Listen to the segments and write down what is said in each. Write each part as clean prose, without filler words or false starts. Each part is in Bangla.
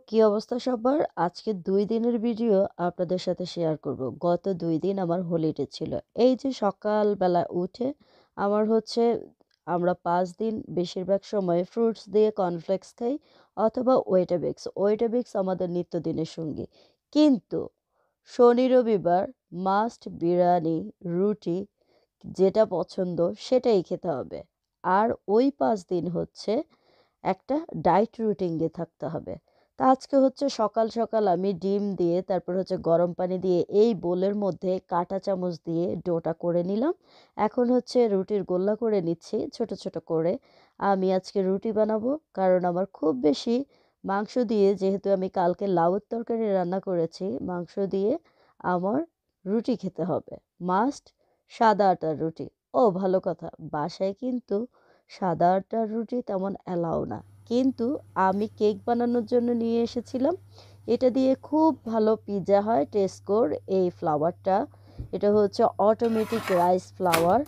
কি অবস্থা সবার? আজকে ২ দিনের ভিডিও আপনাদের সাথে শেয়ার করব। গত ২ দিন আমার হলিডে ছিল। এই যে সকালবেলা উঠে আমার হচ্ছে আমরা ৫ দিন বেশিরভাগ সময় ফ্রুটস দিয়ে কর্নফ্লেক্স খাই অথবা ওয়েটাবিক্স। ওয়েটাবিক্স আমাদের নিত্যদিনের সঙ্গী। কিন্তু শনি, রবিবার মাস্ট বিরিয়ানি, রুটি যেটা পছন্দ সেটাই খেতে হবে। আর ওই ৫ দিন হচ্ছে একটা ডায়েট রুটিনে থাকতে হবে। তা আজকে হচ্ছে সকাল সকাল আমি ডিম দিয়ে তারপর হচ্ছে গরম পানি দিয়ে এই বোলের মধ্যে কাঁটা চামচ দিয়ে ডোটা করে নিলাম। এখন হচ্ছে রুটির গোল্লা করে নিচ্ছি ছোট ছোট করে। আমি আজকে রুটি বানাবো, কারণ আমার খুব বেশি মাংস দিয়ে, যেহেতু আমি কালকে লাউয়ের তরকারি রান্না করেছি, মাংস দিয়ে আমার রুটি খেতে হবে। মাস্ট সাদা আটার রুটি। ও ভালো কথা, বাসায় কিন্তু সাদা আটার রুটি তেমন অ্যালাউ না। কিন্তু আমি কেক বানানোর জন্য নিয়ে এসেছিলাম। এটা দিয়ে খুব ভালো পিৎজা হয় টেস্কোর এই ফ্লাওয়ারটা। এটা হচ্ছে অটোমেটিক রাইস ফ্লাওয়ার।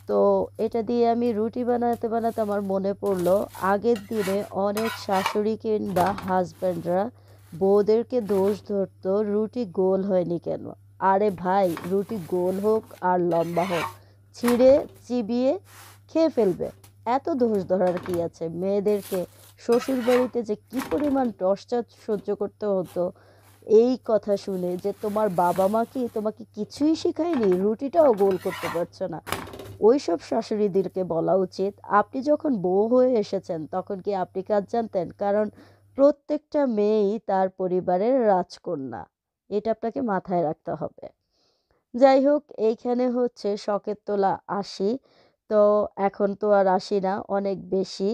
তো এটা দিয়ে আমি রুটি বানাতে বানাতে আমার মনে পড়লো আগের দিনে অনেক শাশুড়ি কিংবা হাজব্যান্ডরা বউদেরকে দোষ ধরতো রুটি গোল হয়নি কেন। আরে ভাই, রুটি গোল হোক আর লম্বা হোক, ছিঁড়ে চিবিয়ে খেয়ে ফেলবে। এত দোষ ধরার কি আছে? মেয়েদেরকে শ্বশুর বাড়িতে যে কি পরিমাণ টর্চার সহ্য করতে হতো এই কথা শুনে, যে তোমার বাবা মা কি তোমাকে কিছুই শেখায়নি, রুটিটাও গোল করতে পারছো না। ওইসব শাশুড়িদেরকে বলা উচিত, আপনি যখন বউ হয়ে এসেছেন তখন কি আপনি কাজ জানতেন? কারণ প্রত্যেকটা মেয়েই তার পরিবারের রাজকন্যা। এটা আপনাকে মাথায় রাখতে হবে। যাই হোক, এইখানে হচ্ছে শখের তোলা ৮০। তো এখন তো আর ৮০ না, অনেক বেশি।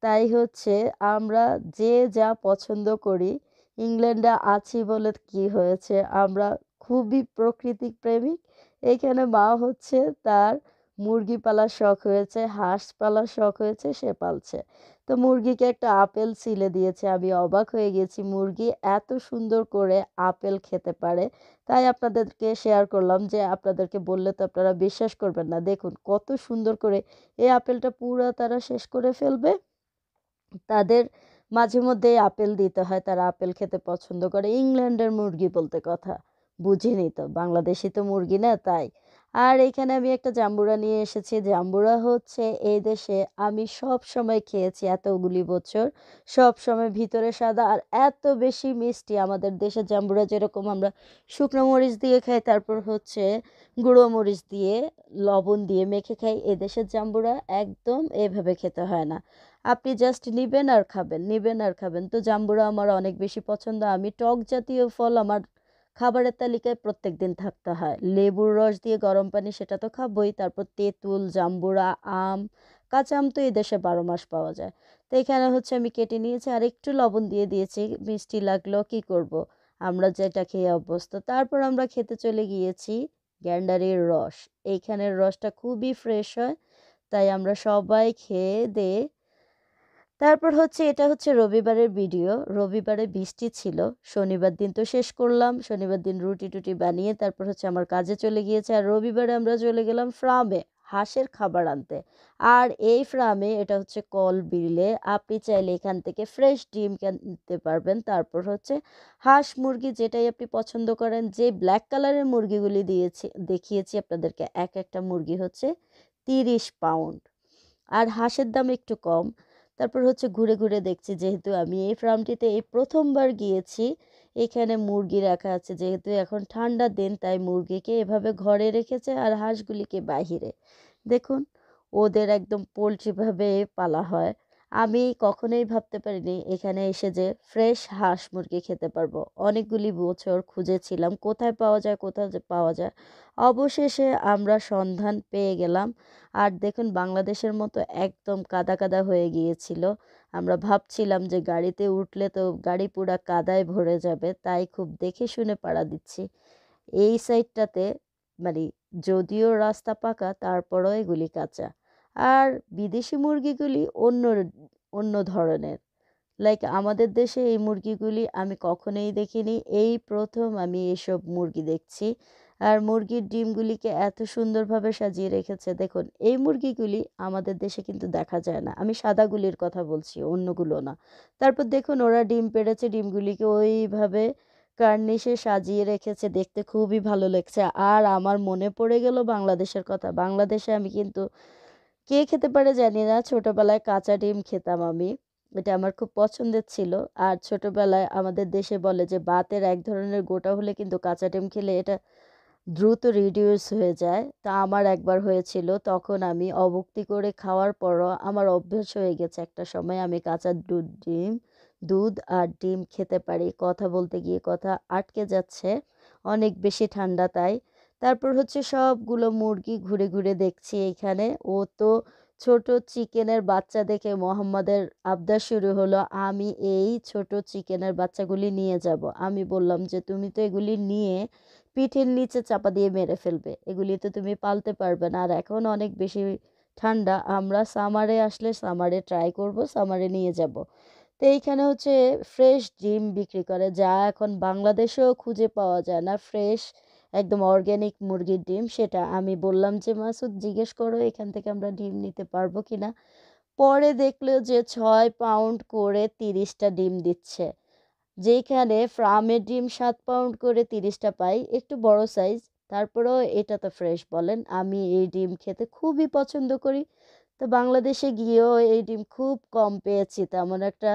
তাই হচ্ছে আমরা যে যা পছন্দ করি, ইংল্যান্ডে আছি বলে কি হয়েছে, আমরা খুবই প্রকৃতি প্রেমিক। এইখানে মা হচ্ছে তার মুরগি পালার শখ হয়েছে, হাঁস পালার শখ হয়েছে, সে পালছে। তো মুরগিকে একটা আপেল ছিলে দিয়েছে। আমি অবাক হয়ে গেছি, মুরগি এত সুন্দর করে আপেল খেতে পারে। তাই আপনাদেরকে শেয়ার করলাম, যে আপনাদেরকে বললে তো আপনারা বিশ্বাস করবেন না। দেখুন কত সুন্দর করে এই আপেলটা পুরা তারা শেষ করে ফেলবে। তাদের মাঝে মধ্যে আপেল দিতে হয়, তারা আপেল খেতে পছন্দ করে। ইংল্যান্ডের মুরগি বলতে কথা, বুঝিনি তো, বাংলাদেশি তো মুরগি না তাই। আর এখানে আমি একটা জাম্বুরা নিয়ে এসেছি। জাম্বুরা হচ্ছে এই দেশে আমি সব সময় খেয়েছি এতগুলি বছর, সব সময় ভিতরে সাদা আর এত বেশি মিষ্টি। আমাদের দেশে জাম্বুরা যেরকম আমরা শুকনো মরিচ দিয়ে খাই, তারপর হচ্ছে গুঁড়ো মরিচ দিয়ে লবণ দিয়ে মেখে খাই, এদেশের জাম্বুরা একদম এভাবে খেতে হয় না। আপনি জাস্ট নিবেন আর খাবেন, নিবেন আর খাবেন। তো জাম্বুরা আমার অনেক বেশি পছন্দ। আমি টক জাতীয় ফল আমার খাবারের তালিকায় প্রত্যেক দিন থাকতে হয়। লেবুর রস দিয়ে গরম পানি, সেটা তো খাবোই। তারপর তেঁতুল, জাম্বুরা, আম, কাঁচা আম তো এই দেশে ১২ মাস পাওয়া যায়। তো এখানে হচ্ছে আমি কেটে নিয়েছি আর একটু লবণ দিয়ে দিয়েছি, মিষ্টি লাগলো কি করব, আমরা যেটা খেয়ে অভ্যস্ত। তারপর আমরা খেতে চলে গিয়েছি গ্যান্ডারির রস। এইখানের রসটা খুবই ফ্রেশ হয়, তাই আমরা সবাই খেয়ে দিয়ে তারপর হচ্ছে এটা হচ্ছে রবিবারের ভিডিও। রবিবারে বৃষ্টি ছিল, শনিবার দিন তো শেষ করলাম। শনিবার দিন রুটি টুটি বানিয়ে তারপর হচ্ছে আমার কাজে চলে গিয়েছে। আর রবিবারে আমরা চলে গেলাম ফার্মে হাঁসের খাবার আনতে। আর এই ফার্মে, এটা হচ্ছে কল বিলে, আপনি চাইলে এখান থেকে ফ্রেশ ডিম কিনতে পারবেন। তারপর হচ্ছে হাঁস মুরগি যেটাই আপনি পছন্দ করেন। যে ব্ল্যাক কালারের মুরগিগুলি দিয়েছি দেখিয়েছি আপনাদেরকে, এক একটা মুরগি হচ্ছে ৩০ পাউন্ড। আর হাঁসের দাম একটু কম। তারপর হচ্ছে ঘুরে ঘুরে দেখছি, যেহেতু আমি এই ফার্মটিতে এই প্রথমবার গিয়েছি। এখানে মুরগি রাখা আছে, যেহেতু এখন ঠান্ডার দিন তাই মুরগিকে এভাবে ঘরে রেখেছে আর হাঁসগুলিকে বাহিরে। দেখুন, ওদের একদম পোলট্রিভাবে পালা হয়। আমি কখনোই ভাবতে পারিনি এখানে এসে যে ফ্রেশ হাঁস মুরগি খেতে পারবো। অনেকগুলি বছর খুঁজেছিলাম কোথায় পাওয়া যায়, কোথায় পাওয়া যায়। অবশেষে আমরা সন্ধান পেয়ে গেলাম। আর দেখুন, বাংলাদেশের মতো একদম কাদা কাদা হয়ে গিয়েছিল। আমরা ভাবছিলাম যে গাড়িতে উঠলে তো গাড়ি পুরা কাদায় ভরে যাবে, তাই খুব দেখে শুনে পাড়া দিচ্ছি। এই সাইডটাতে মানে যদিও রাস্তা পাকা, তারপরও এগুলি কাঁচা। আর বিদেশি মুরগিগুলি অন্য অন্য ধরনের। লাইক আমাদের দেশে এই মুরগিগুলি আমি কখনোই দেখিনি, এই প্রথম আমি এসব মুরগি দেখছি। আর মুরগির ডিমগুলিকে এত সুন্দরভাবে সাজিয়ে রেখেছে দেখুন। এই মুরগিগুলি আমাদের দেশে কিন্তু দেখা যায় না। আমি সাদাগুলির কথা বলছি, অন্যগুলো না। তারপর দেখুন ওরা ডিম পেড়েছে, ডিমগুলিকে ওইভাবে কার্নিশে সাজিয়ে রেখেছে, দেখতে খুবই ভালো লাগছে। আর আমার মনে পড়ে গেল বাংলাদেশের কথা। বাংলাদেশে আমি কিন্তু কে খেতে পারে জানি না, ছোটবেলায় কাঁচা ডিম খেতাম আমি। এটা আমার খুব পছন্দের ছিল। আর ছোটবেলায় আমাদের দেশে বলে যে বাতের এক ধরনের গোটা হলে কিন্তু কাঁচা ডিম খেলে এটা দ্রুত রিডিউস হয়ে যায়। তা আমার একবার হয়েছিল। তখন আমি অভুক্তি করে খাওয়ার পরও আমার অভ্যাস হয়ে গেছে একটা সময় আমি কাঁচা দুধ আর ডিম খেতে পারি। কথা বলতে গিয়ে কথা আটকে যাচ্ছে। অনেক বেশি ঠান্ডা তাই। তারপর হচ্ছে সবগুলো মুরগি ঘুরে, ঘুরে দেখছি এইখানে। ও তো ছোট চিকেনের বাচ্চা দেখে মোহাম্মদের আবদার শুরু হলো, "আমি এই ছোট চিকেনের বাচ্চাগুলি নিয়ে যাবো।" আমি বললাম যে, "তুমি তো এগুলি নিয়ে পিঠের নিচে চাপা দিয়ে মেরে ফেলবে। এগুলি তো তুমি পালতে পারবে না। আর এখন অনেক বেশি ঠান্ডা। আমরা সামারে আসলে সামারে ট্রাই করব, সামারে নিয়ে যাব।" তো এইখানে হচ্ছে ফ্রেশ ডিম বিক্রি করে, যা এখন বাংলাদেশেও খুঁজে পাওয়া যায় না। ফ্রেশ একদম অর্গানিক মুরগির ডিম সেটা। আমি বললাম যে, "মাসুদ জিজ্ঞেস করো এখান থেকে আমরা ডিম নিতে পারবো কিনা?" পরে দেখলো যে ৬ পাউন্ড করে ৩০টা ডিম দিচ্ছে। যেইখানে ফার্মের ডিম ৭ পাউন্ড করে ৩০টা পাই, একটু বড় সাইজ। তারপরেও এটা তো ফ্রেশ বলেন। আমি এই ডিম খেতে খুবই পছন্দ করি। তো বাংলাদেশে গিয়েও এই ডিম খুব কম পেয়েছি। তেমন একটা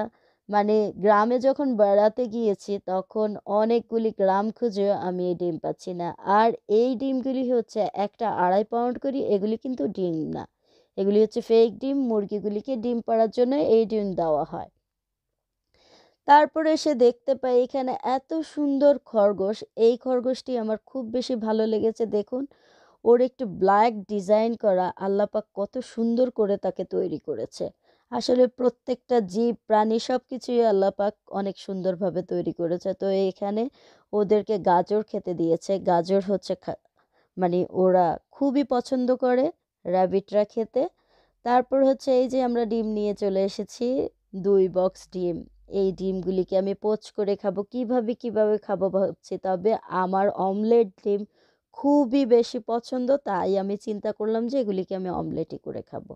মানে গ্রামে যখন বেড়াতে গিয়েছি তখন অনেকগুলি গ্রাম খুঁজেও আমি এই ডিম পাচ্ছি না। আর এই ডিমগুলি হচ্ছে একটা ২.৫ পাউন্ড করে, এগুলি কিন্তু ডিম না। এগুলি হচ্ছে ফেক ডিম। মুরগিগুলিকে ডিম পাড়ার জন্য এই ডিম দেওয়া হয়। তারপরে এসে দেখতে পাই এখানে এত সুন্দর খরগোশ। এই খরগোশটি আমার খুব বেশি ভালো লেগেছে দেখুন। ওর একটু ব্ল্যাক ডিজাইন করা, আল্লাহ পাক কত সুন্দর করে তাকে তৈরি করেছে। আসলে প্রত্যেকটা জীব, প্রাণী সবকিছুই আল্লাহ পাক অনেক সুন্দরভাবে তৈরি করেছে। তো এখানে ওদেরকে গাজর খেতে দিয়েছে। গাজর হচ্ছে মানে ওরা খুবই পছন্দ করে র‍্যাবিটরা খেতে। তারপর হচ্ছে এই যে আমরা ডিম নিয়ে চলে এসেছি, ২ বক্স ডিম। এই ডিমগুলিকে আমি পোচ করে খাবো। কিভাবে খাবো ভাবছি। তবে আমার অমলেট ডিম খুবই বেশি পছন্দ। তাই আমি চিন্তা করলাম যে এগুলিকে আমি অমলেটই করে খাবো।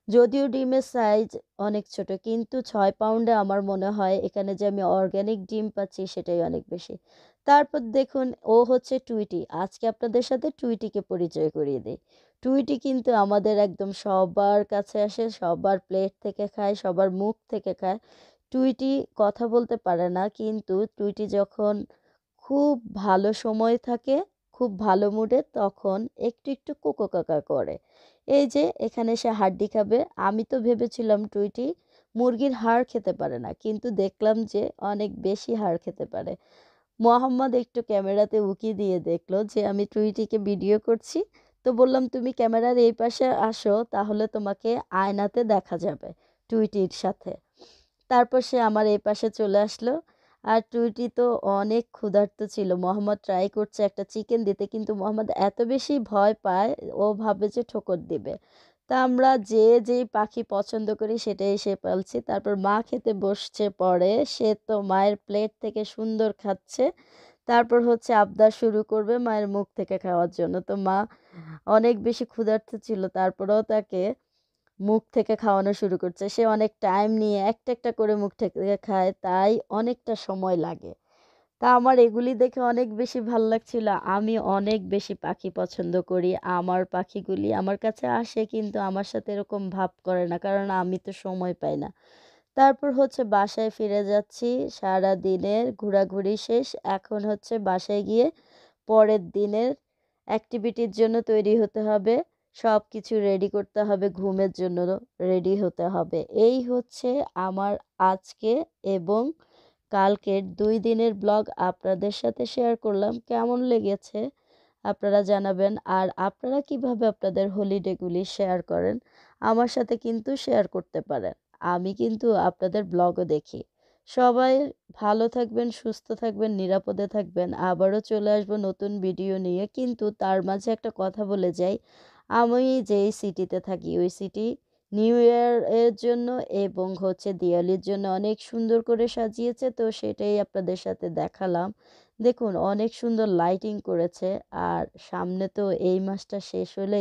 যদিও ডিমের সাইজ অনেক ছোট, কিন্তু ৬ পাউন্ডে আমার মনে হয় এখানে যে আমি অর্গানিক ডিম পাচ্ছি সেটাই অনেক বেশি। তারপর দেখুন ও হচ্ছে টুইটি। আজকে আপনাদের সাথে টুইটিকে পরিচয় করিয়ে দেই। টুইটি কিন্তু আমাদের একদম সবার কাছে আসে, সবার প্লেট থেকে খায়, সবার মুখ থেকে খায়। টুইটি কথা বলতে পারে না, কিন্তু টুইটি যখন খুব ভালো সময় থাকে, খুব ভালো মুডে, তখন একটু কোঁকো-কাকা করে। এই যে এখানে সে হাড্ডি খাবে। আমি তো ভেবেছিলাম টুইটি মুরগির হাড় খেতে পারে না, কিন্তু দেখলাম যে অনেক বেশি হাড় খেতে পারে। মোহাম্মদ একটু ক্যামেরাতে উঁকি দিয়ে দেখলো যে আমি টুইটিকে ভিডিও করছি। তো বললাম, "তুমি ক্যামেরার এই পাশে আসো, তাহলে তোমাকে আয়নাতে দেখা যাবে টুইটির সাথে।" তারপর সে আমার এই পাশে চলে আসলো। আর টুইটি তো অনেক ক্ষুধার্ত ছিল। মোহাম্মদ ট্রাই করছে একটা চিকেন দিতে, কিন্তু মোহাম্মদ এত বেশি ভয় পায়, ও ভাবে যে ঠোকর দিবে। তা আমরা যেই পাখি পছন্দ করি সেটাই সে পালছি। তারপর মা খেতে বসছে পরে। সে তো মায়ের প্লেট থেকে সুন্দর খাচ্ছে। তারপর হচ্ছে আবদার শুরু করবে মায়ের মুখ থেকে খাওয়ার জন্য। তো মা অনেক বেশি ক্ষুধার্ত ছিল। তারপরেও তাকে মুখ থেকে খাওয়ানো শুরু করছে। সে অনেক টাইম নিয়ে একটা করে মুখ থেকে খায়, তাই অনেকটা সময় লাগে। তা আমার এগুলি দেখে অনেক বেশি ভাল লাগছিল। আমি অনেক বেশি পাখি পছন্দ করি। আমার পাখিগুলি আমার কাছে আসে, কিন্তু আমার সাথে এরকম ভাব করে না। কারণ আমি তো সময় পাই না। তারপর হচ্ছে বাসায় ফিরে যাচ্ছি। সারাদিনের ঘোরাঘুরি শেষ। এখন হচ্ছে বাসায় গিয়ে পরের দিনের অ্যাক্টিভিটির জন্য তৈরি হতে হবে। সবকিছু রেডি করতে হবে, ঘুমের জন্য রেডি হতে হবে। এই হচ্ছে আমার আজকে এবং কালকের ২ দিনের ব্লগ আপনাদের সাথে শেয়ার করলাম। কেমন লেগেছে আপনারা জানাবেন। আর আপনারা কিভাবে আপনাদের হলিডেগুলি শেয়ার করেন আমার সাথে কিন্তু শেয়ার করতে পারেন। আমি কিন্তু আপনাদের ব্লগও দেখি। সবাই ভালো থাকবেন, সুস্থ থাকবেন, নিরাপদে থাকবেন। আবারও চলে আসবো নতুন ভিডিও নিয়ে। কিন্তু তার মাঝে একটা কথা বলে যাই, আমি যেই সিটিতে থাকি ওই সিটি নিউ ইয়ার এর জন্য এবং হচ্ছে দিওয়ালির জন্য অনেক সুন্দর করে সাজিয়েছে। তো সেটাই আপনাদের সাথে দেখালাম। দেখুন অনেক সুন্দর লাইটিং করেছে। আর সামনে তো এই মাসটা শেষ হলে